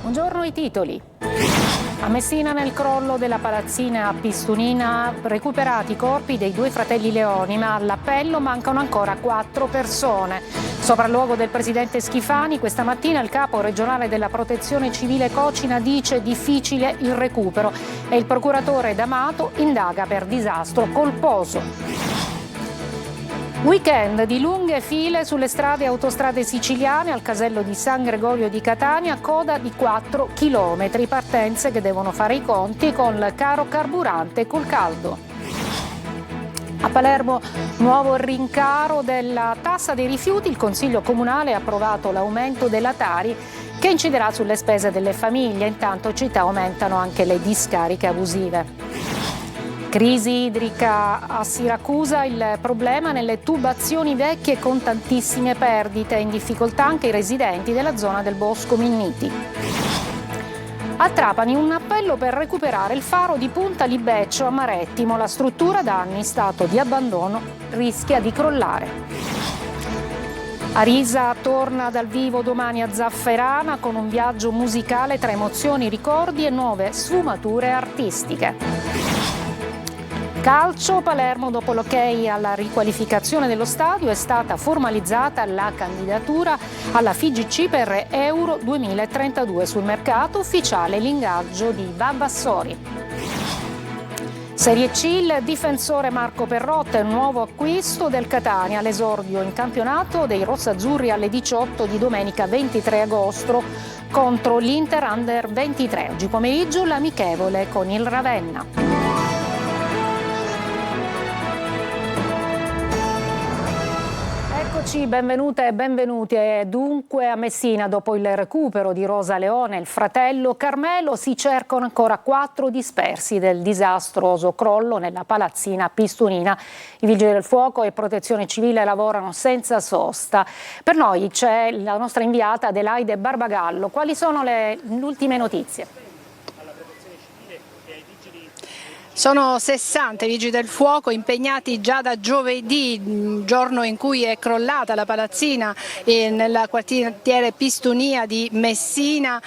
Buongiorno, i titoli. A Messina, nel crollo della palazzina Pistunina, recuperati i corpi dei due fratelli Leoni, ma all'appello mancano ancora 4 persone. Sopralluogo del presidente Schifani, questa mattina il capo regionale della Protezione Civile Cocina dice difficile il recupero e il procuratore D'Amato indaga per disastro colposo. Weekend di lunghe file sulle strade e autostrade siciliane, al casello di San Gregorio di Catania, coda di 4 chilometri, partenze che devono fare i conti con il caro carburante e col caldo. A Palermo, nuovo rincaro della tassa dei rifiuti, il Consiglio Comunale ha approvato l'aumento della Tari che inciderà sulle spese delle famiglie, intanto in città aumentano anche le discariche abusive. Crisi idrica a Siracusa, il problema nelle tubazioni vecchie con tantissime perdite, in difficoltà anche i residenti della zona del Bosco Minniti. A Trapani un appello per recuperare il faro di Punta Libeccio a Marettimo, la struttura da anni in stato di abbandono rischia di crollare. Arisa torna dal vivo domani a Zafferana con un viaggio musicale tra emozioni, ricordi e nuove sfumature artistiche. Calcio, Palermo, dopo l'ok alla riqualificazione dello stadio, è stata formalizzata la candidatura alla FIGC per Euro 2032. Sul mercato ufficiale l'ingaggio di Vavassori. Serie C, il difensore Marco Perrotta, nuovo acquisto del Catania, all'esordio in campionato dei rossazzurri alle 18 di domenica 23 agosto contro l'Inter Under 23. Oggi pomeriggio l'amichevole con il Ravenna. Benvenute e benvenuti. Dunque a Messina, dopo il recupero di Rosa Leone e il fratello Carmelo, si cercano ancora 4 dispersi del disastroso crollo nella palazzina Pistunina. I vigili del fuoco e protezione civile lavorano senza sosta. Per noi c'è la nostra inviata Adelaide Barbagallo. Quali sono le ultime notizie? Sono 60 i vigili del fuoco impegnati già da giovedì, giorno in cui è crollata la palazzina nel quartiere Pistunia di Messina.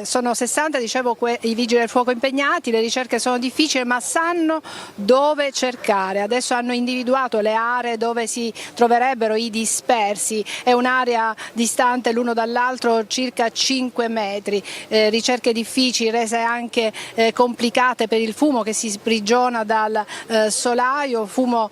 Sono 60, dicevo, i vigili del fuoco impegnati, le ricerche sono difficili ma sanno dove cercare. Adesso hanno individuato le aree dove si troverebbero i dispersi, è un'area distante l'uno dall'altro circa 5 metri, ricerche difficili, rese anche complicate per il fumo che si sprigiona dal solaio, fumo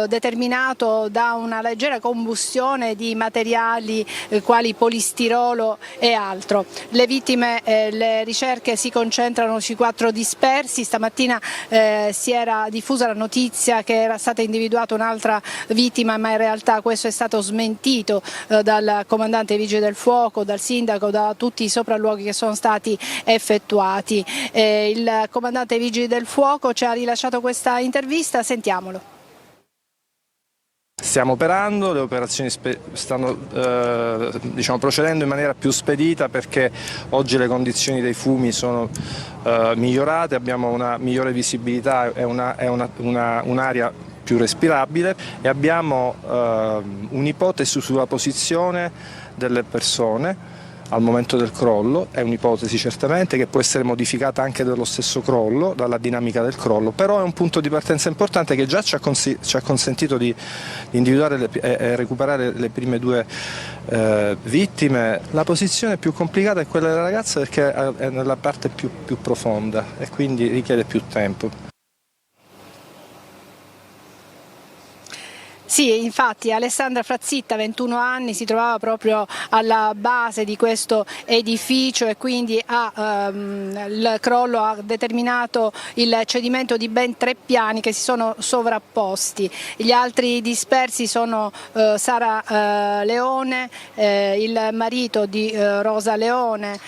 determinato da una leggera combustione di materiali quali polistirolo e altro. Le vittime, le ricerche si concentrano sui 4 dispersi. Stamattina si era diffusa la notizia che era stata individuata un'altra vittima, ma in realtà questo è stato smentito dal comandante dei vigili del fuoco, dal sindaco, da tutti i sopralluoghi che sono stati effettuati. Il comandante dei vigili del fuoco ci ha rilasciato questa intervista, sentiamolo. Stiamo operando, le operazioni stanno procedendo in maniera più spedita perché oggi le condizioni dei fumi sono migliorate, abbiamo una migliore visibilità e un'area più respirabile e abbiamo un'ipotesi sulla posizione delle persone al momento del crollo. È un'ipotesi certamente che può essere modificata anche dallo stesso crollo, dalla dinamica del crollo, però è un punto di partenza importante che già ci ha consentito di individuare e recuperare le prime 2 vittime. La posizione più complicata è quella della ragazza perché è nella parte più profonda e quindi richiede più tempo. Sì, infatti Alessandra Frazzitta, 21 anni, si trovava proprio alla base di questo edificio e quindi il crollo ha determinato il cedimento di ben 3 piani che si sono sovrapposti. Gli altri dispersi sono Sara Leone, il marito di Rosa Leone,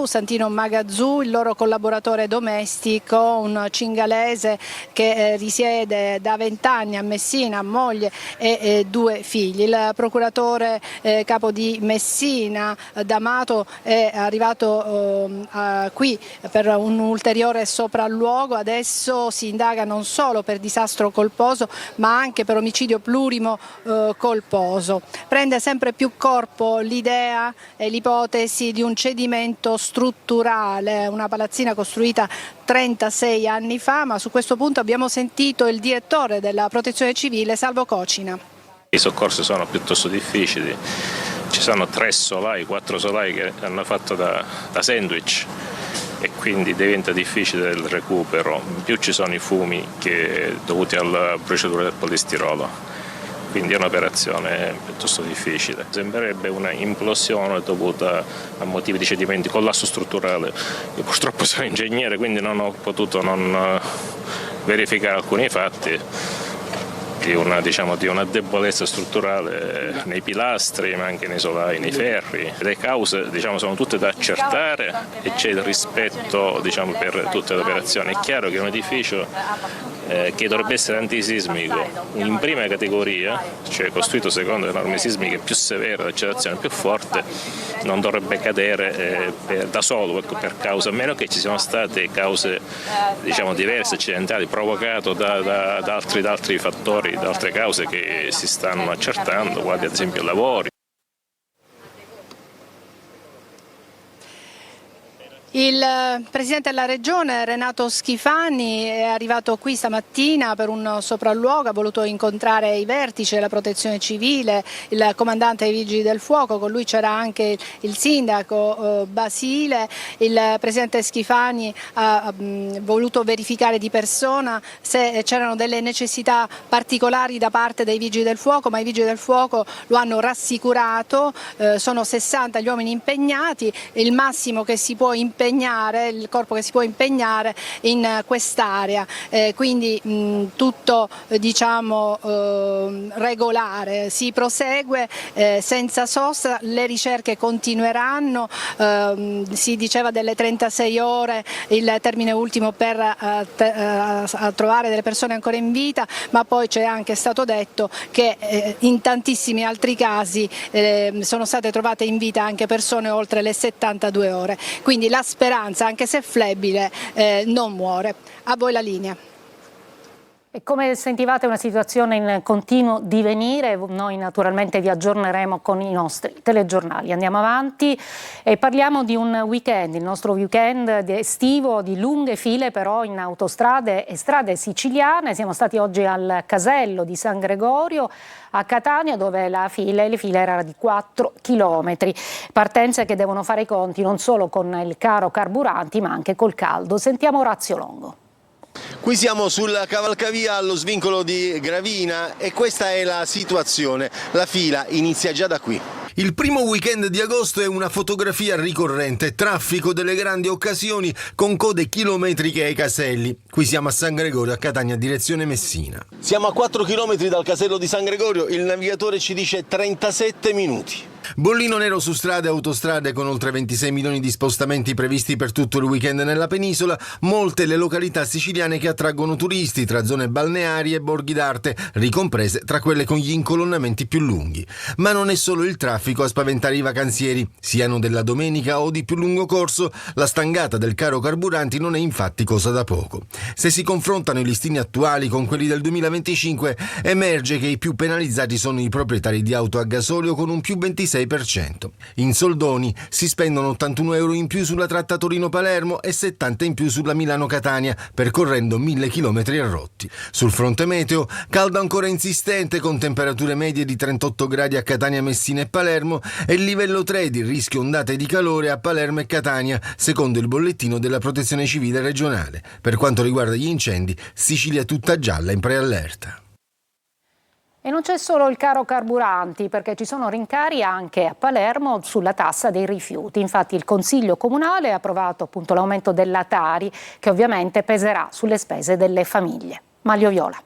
Santino Magazzù, il loro collaboratore domestico, un cingalese che risiede da 20 anni a Messina Messina, moglie e 2 figli. Il procuratore capo di Messina, D'Amato, è arrivato qui per un ulteriore sopralluogo. Adesso si indaga non solo per disastro colposo ma anche per omicidio plurimo colposo. Prende sempre più corpo l'idea e l'ipotesi di un cedimento strutturale, una palazzina costruita 36 anni fa, ma su questo punto abbiamo sentito il direttore della Protezione Civile, Salvo Cocina. I soccorsi sono piuttosto difficili, ci sono 3 solai, 4 solai che hanno fatto da sandwich e quindi diventa difficile il recupero, in più ci sono i fumi dovuti alla bruciatura del polistirolo. Quindi è un'operazione piuttosto difficile. Sembrerebbe una implosione dovuta a motivi di cedimenti, collasso strutturale. Io purtroppo sono ingegnere, quindi non ho potuto non verificare alcuni fatti di una debolezza strutturale nei pilastri, ma anche nei solai, nei ferri. Le cause sono tutte da accertare e c'è il rispetto per tutte le operazioni. È chiaro che un edificio che dovrebbe essere antisismico in prima categoria, cioè costruito secondo le norme sismiche più severe, l'accelerazione più forte, non dovrebbe cadere da solo per causa, a meno che ci siano state cause diverse, accidentali, provocate da altri fattori, da altre cause che si stanno accertando, quali ad esempio lavori. Il Presidente della Regione, Renato Schifani, è arrivato qui stamattina per un sopralluogo, ha voluto incontrare i vertici della Protezione Civile, il comandante dei Vigili del Fuoco, con lui c'era anche il sindaco Basile. Il Presidente Schifani ha voluto verificare di persona se c'erano delle necessità particolari da parte dei Vigili del Fuoco, ma i Vigili del Fuoco lo hanno rassicurato, sono 60 gli uomini impegnati, il massimo che si può impegnare, il corpo che si può impegnare in quest'area, quindi tutto regolare, si prosegue senza sosta, le ricerche continueranno, si diceva delle 36 ore il termine ultimo per a trovare delle persone ancora in vita, ma poi c'è anche stato detto che in tantissimi altri casi sono state trovate in vita anche persone oltre le 72 ore, quindi la speranza, anche se flebile, non muore. A voi la linea. E come sentivate, è una situazione in continuo divenire, noi naturalmente vi aggiorneremo con i nostri telegiornali. Andiamo avanti e parliamo di un weekend, il nostro weekend estivo di lunghe file però in autostrade e strade siciliane. Siamo stati oggi al casello di San Gregorio a Catania, dove le file erano di 4 chilometri, partenze che devono fare i conti non solo con il caro carburanti ma anche col caldo. Sentiamo Orazio Longo. Qui siamo sul cavalcavia allo svincolo di Gravina e questa è la situazione, la fila inizia già da qui. Il primo weekend di agosto è una fotografia ricorrente, traffico delle grandi occasioni con code chilometriche ai caselli. Qui siamo a San Gregorio, a Catania, direzione Messina. Siamo a 4 chilometri dal casello di San Gregorio, il navigatore ci dice 37 minuti. Bollino nero su strade e autostrade con oltre 26 milioni di spostamenti previsti per tutto il weekend nella penisola, molte le località siciliane che attraggono turisti tra zone balneari e borghi d'arte, ricomprese tra quelle con gli incolonnamenti più lunghi. Ma non è solo il traffico a spaventare i vacanzieri, siano della domenica o di più lungo corso, la stangata del caro carburanti non è infatti cosa da poco. Se si confrontano i listini attuali con quelli del 2025, emerge che i più penalizzati sono i proprietari di auto a gasolio con un più 26%. In soldoni si spendono 81 euro in più sulla tratta Torino-Palermo e 70 in più sulla Milano-Catania, percorrendo 1000 chilometri a rotti. Sul fronte meteo, caldo ancora insistente con temperature medie di 38 gradi a Catania, Messina e Palermo e il livello 3 di rischio ondate di calore a Palermo e Catania, secondo il bollettino della Protezione Civile regionale. Per quanto riguarda gli incendi, Sicilia tutta gialla in preallerta. E non c'è solo il caro carburanti, perché ci sono rincari anche a Palermo sulla tassa dei rifiuti. Infatti il Consiglio Comunale ha approvato appunto l'aumento della Tari, che ovviamente peserà sulle spese delle famiglie. Maglio Viola.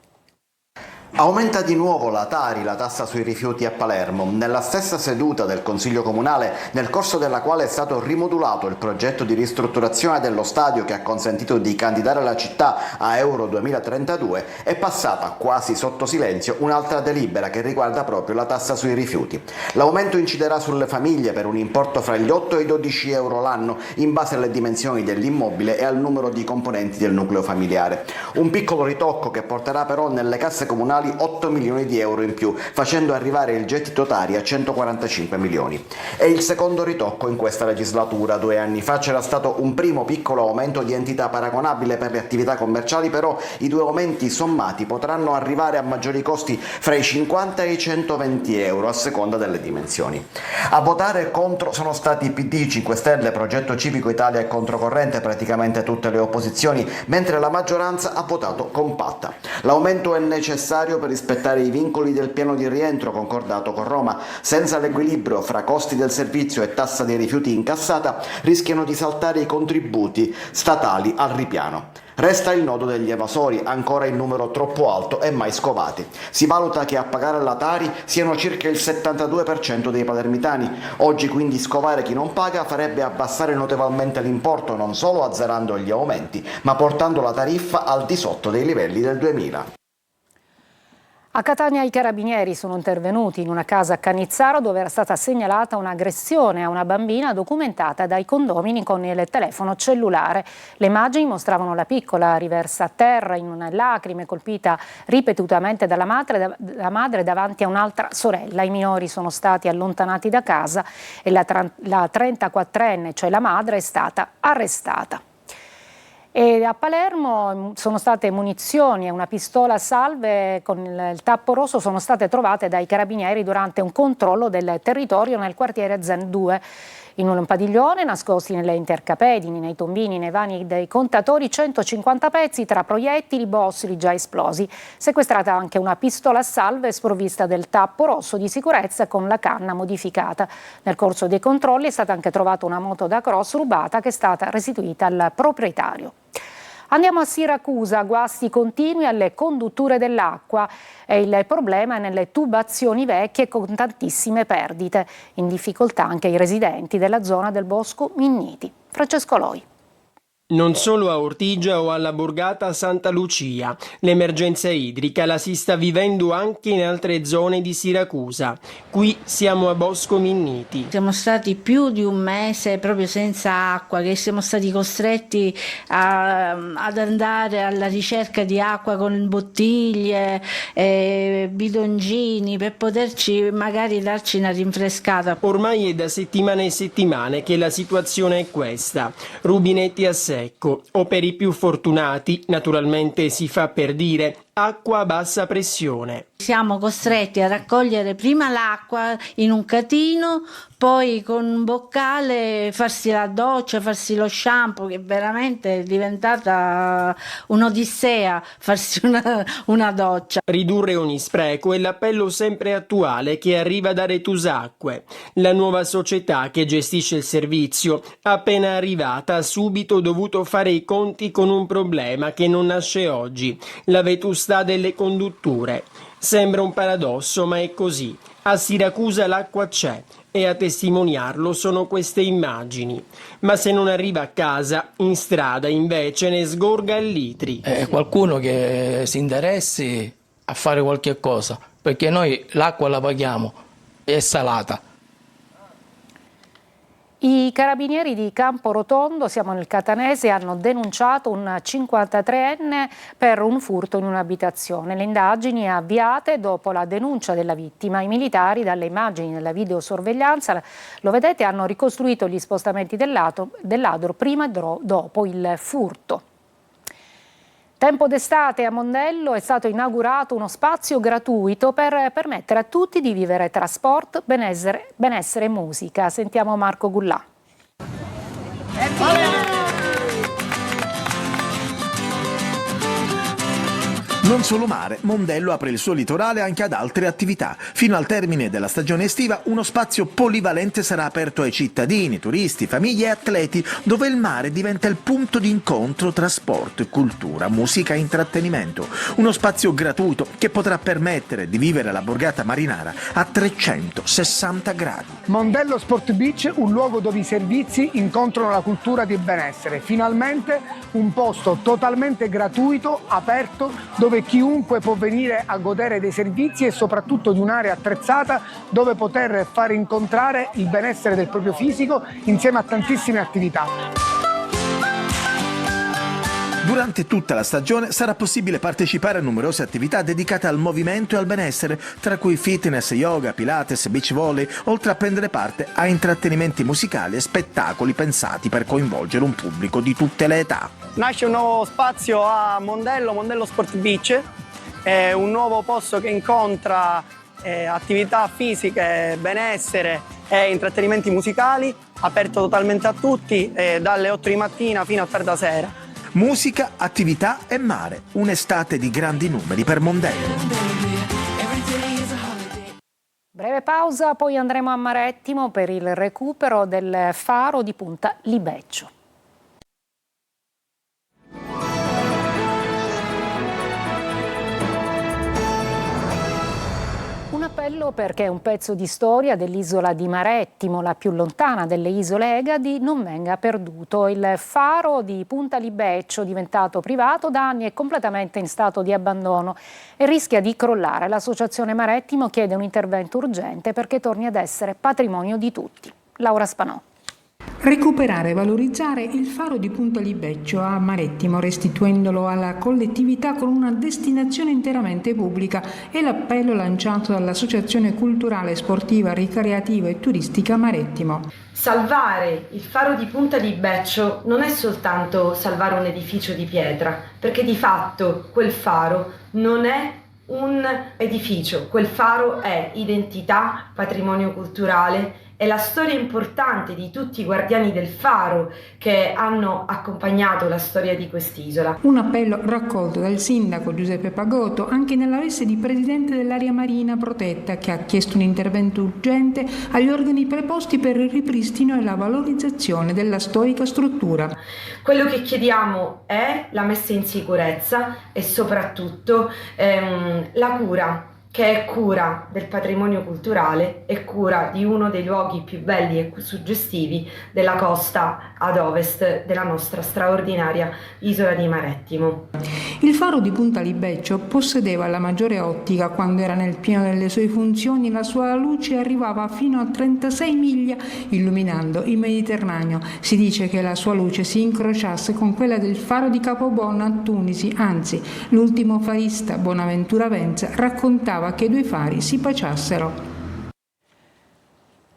Aumenta di nuovo la Tari, la tassa sui rifiuti a Palermo. Nella stessa seduta del Consiglio Comunale, nel corso della quale è stato rimodulato il progetto di ristrutturazione dello stadio che ha consentito di candidare la città a Euro 2032, è passata quasi sotto silenzio un'altra delibera che riguarda proprio la tassa sui rifiuti. L'aumento inciderà sulle famiglie per un importo fra gli 8 e i 12 euro l'anno in base alle dimensioni dell'immobile e al numero di componenti del nucleo familiare. Un piccolo ritocco che porterà però nelle casse comunali 8 milioni di euro in più, facendo arrivare il gettito Tari a 145 milioni. È il secondo ritocco in questa legislatura. 2 anni fa c'era stato un primo piccolo aumento di entità paragonabile per le attività commerciali, però i 2 aumenti sommati potranno arrivare a maggiori costi fra i 50 e i 120 euro a seconda delle dimensioni. A votare contro sono stati PD, 5 Stelle, Progetto Civico Italia e Controcorrente, praticamente tutte le opposizioni, mentre la maggioranza ha votato compatta. L'aumento è necessario per rispettare i vincoli del piano di rientro concordato con Roma. Senza l'equilibrio fra costi del servizio e tassa dei rifiuti incassata rischiano di saltare i contributi statali al ripiano. Resta il nodo degli evasori, ancora in numero troppo alto e mai scovati. Si valuta che a pagare la Tari siano circa il 72% dei palermitani. Oggi quindi scovare chi non paga farebbe abbassare notevolmente l'importo, non solo azzerando gli aumenti, ma portando la tariffa al di sotto dei livelli del 2000. A Catania i carabinieri sono intervenuti in una casa a Cannizzaro dove era stata segnalata un'aggressione a una bambina documentata dai condomini con il telefono cellulare. Le immagini mostravano la piccola riversa a terra in una lacrime, colpita ripetutamente dalla madre davanti a un'altra sorella. I minori sono stati allontanati da casa e la 34enne, cioè la madre, è stata arrestata. E a Palermo sono state munizioni e una pistola a salve con il tappo rosso sono state trovate dai carabinieri durante un controllo del territorio nel quartiere Zen 2. In un padiglione, nascosti nelle intercapedini, nei tombini, nei vani dei contatori, 150 pezzi tra proiettili, bossoli già esplosi. Sequestrata anche una pistola a salve sprovvista del tappo rosso di sicurezza con la canna modificata. Nel corso dei controlli è stata anche trovata una moto da cross rubata che è stata restituita al proprietario. Andiamo a Siracusa, guasti continui alle condutture dell'acqua e il problema è nelle tubazioni vecchie con tantissime perdite. In difficoltà anche i residenti della zona del Bosco Minniti. Francesco Loi. Non solo a Ortigia o alla borgata Santa Lucia, l'emergenza idrica la si sta vivendo anche in altre zone di Siracusa. Qui siamo a Bosco Minniti. Siamo stati più di un mese proprio senza acqua, che siamo stati costretti ad andare alla ricerca di acqua con bottiglie, bidoncini per poterci magari darci una rinfrescata. Ormai è da settimane e settimane che la situazione è questa. Rubinetti a secco, o per i più fortunati, naturalmente si fa per dire, acqua a bassa pressione. Siamo costretti a raccogliere prima l'acqua in un catino, poi con un boccale farsi la doccia, farsi lo shampoo, che veramente è diventata un'odissea farsi una doccia. Ridurre ogni spreco è l'appello sempre attuale che arriva da Retusacque. La nuova società che gestisce il servizio, appena arrivata, ha subito dovuto fare i conti con un problema che non nasce oggi, la vetustà delle condutture. Sembra un paradosso, ma è così. A Siracusa l'acqua c'è e a testimoniarlo sono queste immagini. Ma se non arriva a casa, in strada invece ne sgorga a litri. Qualcuno che si interessi a fare qualche cosa, perché noi l'acqua la paghiamo, è salata. I carabinieri di Camporotondo, siamo nel Catanese, hanno denunciato un 53enne per un furto in un'abitazione. Le indagini avviate dopo la denuncia della vittima. I militari, dalle immagini della videosorveglianza, lo vedete, hanno ricostruito gli spostamenti del ladro prima e dopo il furto. Tempo d'estate a Mondello è stato inaugurato uno spazio gratuito per permettere a tutti di vivere tra sport, benessere e musica. Sentiamo Marco Gullà. Non solo mare, Mondello apre il suo litorale anche ad altre attività. Fino al termine della stagione estiva uno spazio polivalente sarà aperto ai cittadini, turisti, famiglie e atleti, dove il mare diventa il punto di incontro tra sport, cultura, musica e intrattenimento. Uno spazio gratuito che potrà permettere di vivere la borgata marinara a 360 gradi. Mondello Sport Beach, un luogo dove i servizi incontrano la cultura di benessere. Finalmente un posto totalmente gratuito, aperto, dove chiunque può venire a godere dei servizi e soprattutto di un'area attrezzata dove poter far incontrare il benessere del proprio fisico insieme a tantissime attività. Durante tutta la stagione sarà possibile partecipare a numerose attività dedicate al movimento e al benessere, tra cui fitness, yoga, pilates, beach volley, oltre a prendere parte a intrattenimenti musicali e spettacoli pensati per coinvolgere un pubblico di tutte le età. Nasce un nuovo spazio a Mondello Sport Beach, è un nuovo posto che incontra attività fisiche, benessere e intrattenimenti musicali, aperto totalmente a tutti, dalle 8 di mattina fino a tarda sera. Musica, attività e mare, un'estate di grandi numeri per Mondello. Breve pausa, poi andremo a Marettimo per il recupero del faro di Punta Libeccio. Un appello perché un pezzo di storia dell'isola di Marettimo, la più lontana delle isole Egadi, non venga perduto. Il faro di Punta Libeccio, diventato privato da anni, è completamente in stato di abbandono e rischia di crollare. L'Associazione Marettimo chiede un intervento urgente perché torni ad essere patrimonio di tutti. Laura Spanò. Recuperare e valorizzare il faro di Punta Libeccio a Marettimo, restituendolo alla collettività con una destinazione interamente pubblica, è l'appello lanciato dall'Associazione Culturale, Sportiva, Ricreativa e Turistica Marettimo. Salvare il faro di Punta Libeccio non è soltanto salvare un edificio di pietra, perché di fatto quel faro non è un edificio, quel faro è identità, patrimonio culturale, è la storia importante di tutti i guardiani del faro che hanno accompagnato la storia di quest'isola. Un appello raccolto dal sindaco Giuseppe Pagotto anche nella veste di presidente dell'area marina protetta, che ha chiesto un intervento urgente agli organi preposti per il ripristino e la valorizzazione della storica struttura. Quello che chiediamo è la messa in sicurezza e soprattutto la cura, che è cura del patrimonio culturale e cura di uno dei luoghi più belli e suggestivi della costa ad ovest della nostra straordinaria isola di Marettimo. Il faro di Punta Libeccio possedeva la maggiore ottica quando era nel pieno delle sue funzioni. La sua luce arrivava fino a 36 miglia illuminando il Mediterraneo. Si dice che la sua luce si incrociasse con quella del faro di Capobonno a Tunisi, anzi l'ultimo farista, Bonaventura Venza, raccontava che i due fari si baciassero.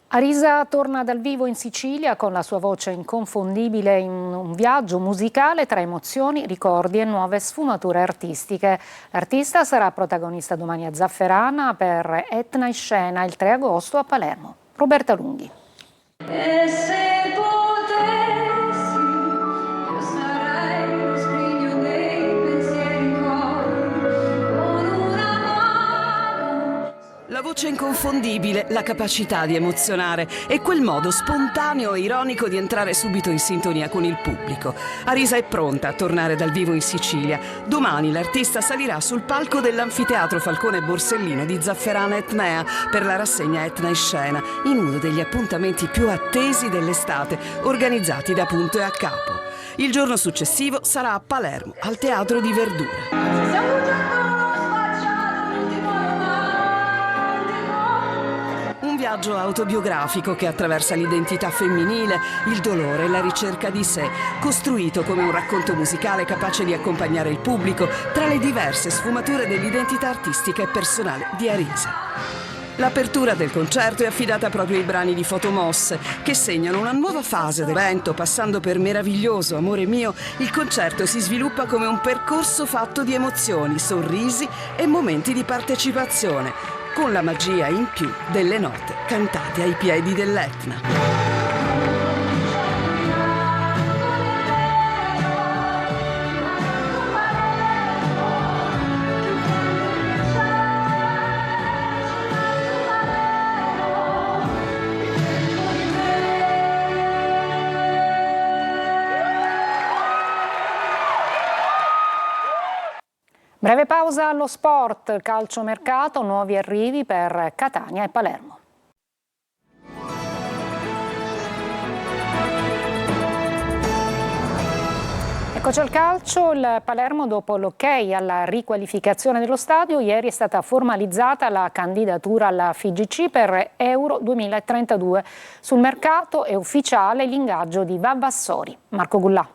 Arisa torna dal vivo in Sicilia con la sua voce inconfondibile in un viaggio musicale tra emozioni, ricordi e nuove sfumature artistiche. L'artista sarà protagonista domani a Zafferana per Etna in Scena il 3 agosto a Palermo. Roberta Lunghi. E se potessi, io sarei lo scrigno dei pensieri con una mano. La voce inconfondibile, la capacità di emozionare e quel modo spontaneo e ironico di entrare subito in sintonia con il pubblico. Arisa è pronta a tornare dal vivo in Sicilia. Domani l'artista salirà sul palco dell'Anfiteatro Falcone Borsellino di Zafferana Etnea per la rassegna Etna in Scena, in uno degli appuntamenti più attesi dell'estate, organizzati da Punto e a Capo. Il giorno successivo sarà a Palermo, al Teatro di Verdura. Un viaggio autobiografico che attraversa l'identità femminile, il dolore e la ricerca di sé, costruito come un racconto musicale capace di accompagnare il pubblico tra le diverse sfumature dell'identità artistica e personale di Arisa. L'apertura del concerto è affidata proprio ai brani di Fotomosse, che segnano una nuova fase dell'evento. Passando per Meraviglioso, Amore mio, il concerto si sviluppa come un percorso fatto di emozioni, sorrisi e momenti di partecipazione, con la magia in più delle note cantate ai piedi dell'Etna. Breve pausa allo sport, calciomercato, nuovi arrivi per Catania e Palermo. Eccoci al calcio, il Palermo dopo l'ok alla riqualificazione dello stadio, ieri è stata formalizzata la candidatura alla FIGC per Euro 2032. Sul mercato è ufficiale l'ingaggio di Vavassori. Marco Gullà.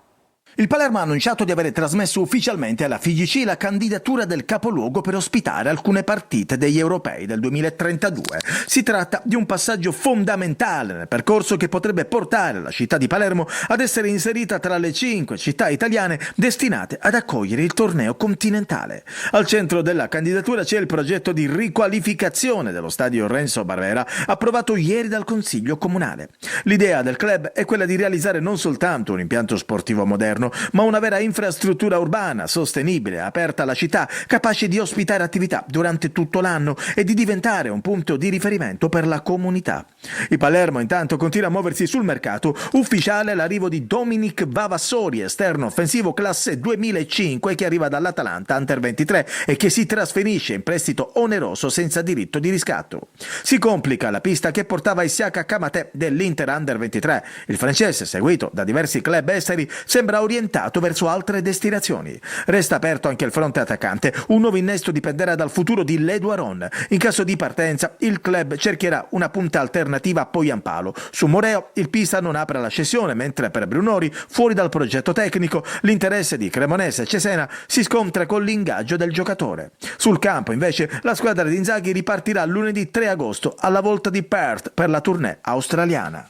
Il Palermo ha annunciato di aver trasmesso ufficialmente alla FIGC la candidatura del capoluogo per ospitare alcune partite degli europei del 2032. Si tratta di un passaggio fondamentale nel percorso che potrebbe portare la città di Palermo ad essere inserita tra le 5 città italiane destinate ad accogliere il torneo continentale. Al centro della candidatura c'è il progetto di riqualificazione dello stadio Renzo Barbera, approvato ieri dal Consiglio Comunale. L'idea del club è quella di realizzare non soltanto un impianto sportivo moderno, ma una vera infrastruttura urbana, sostenibile, aperta alla città, capace di ospitare attività durante tutto l'anno e di diventare un punto di riferimento per la comunità. Il Palermo intanto continua a muoversi sul mercato, ufficiale l'arrivo di Dominic Vavassori, esterno offensivo classe 2005 che arriva dall'Atalanta Under 23 e che si trasferisce in prestito oneroso senza diritto di riscatto. Si complica la pista che portava Isiaka Kamate dell'Inter Under 23. Il francese, seguito da diversi club esteri, sembra orientato verso altre destinazioni. Resta aperto anche il fronte attaccante. Un nuovo innesto dipenderà dal futuro di Ledo Aron. In caso di partenza, il club cercherà una punta alternativa a Poyampalo. Su Moreo, il Pisa non apre la cessione, mentre per Brunori, fuori dal progetto tecnico, l'interesse di Cremonese e Cesena si scontra con l'ingaggio del giocatore. Sul campo, invece, la squadra di Inzaghi ripartirà lunedì 3 agosto alla volta di Perth per la tournée australiana.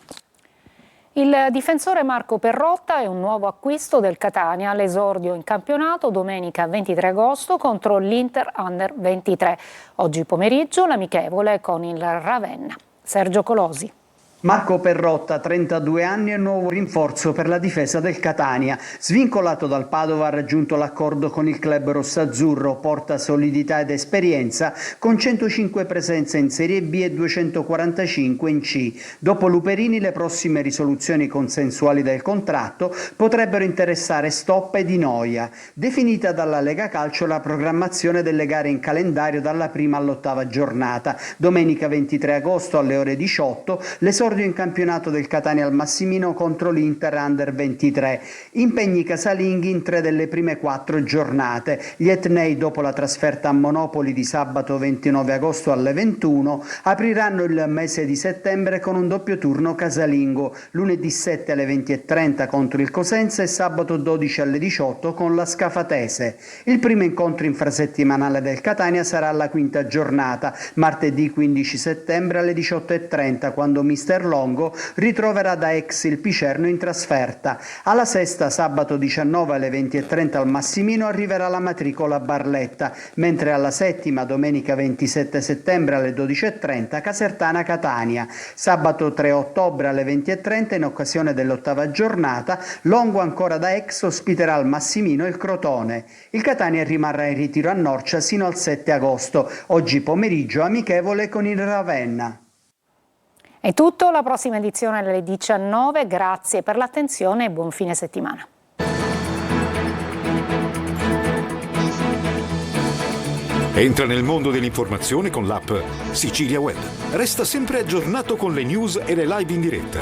Il difensore Marco Perrotta è un nuovo acquisto del Catania all'esordio in campionato domenica 23 agosto contro l'Inter Under 23. Oggi pomeriggio l'amichevole con il Ravenna. Sergio Colosi. Marco Perrotta, 32 anni e nuovo rinforzo per la difesa del Catania. Svincolato dal Padova ha raggiunto l'accordo con il club rossazzurro, porta solidità ed esperienza con 105 presenze in Serie B e 245 in C. Dopo Luperini le prossime risoluzioni consensuali del contratto potrebbero interessare Stoppa e Di Noia. Definita dalla Lega Calcio la programmazione delle gare in calendario dalla prima all'8ª giornata. Domenica 23 agosto alle ore 18 l'esordio in campionato del Catania al Massimino contro l'Inter Under 23. Impegni casalinghi in 3 delle prime 4 giornate. Gli etnei, dopo la trasferta a Monopoli di sabato 29 agosto alle 21, apriranno il mese di settembre con un doppio turno casalingo, lunedì 7 alle 20:30 contro il Cosenza e sabato 12 alle 18 con la Scafatese. Il primo incontro infrasettimanale del Catania sarà alla 5ª giornata, martedì 15 settembre alle 18:30, quando mister Longo ritroverà da ex il Picerno in trasferta. Alla 6ª, sabato 19 alle 20:30 al Massimino, arriverà la matricola Barletta, mentre alla 7ª, domenica 27 settembre alle 12:30, Casertana Catania. Sabato 3 ottobre alle 20:30, in occasione dell'8ª giornata, Longo ancora da ex ospiterà al Massimino il Crotone. Il Catania rimarrà in ritiro a Norcia sino al 7 agosto. Oggi pomeriggio amichevole con il Ravenna. È tutto, la prossima edizione alle 19. Grazie per l'attenzione e buon fine settimana. Entra nel mondo dell'informazione con l'app Sicilia Web. Resta sempre aggiornato con le news e le live in diretta.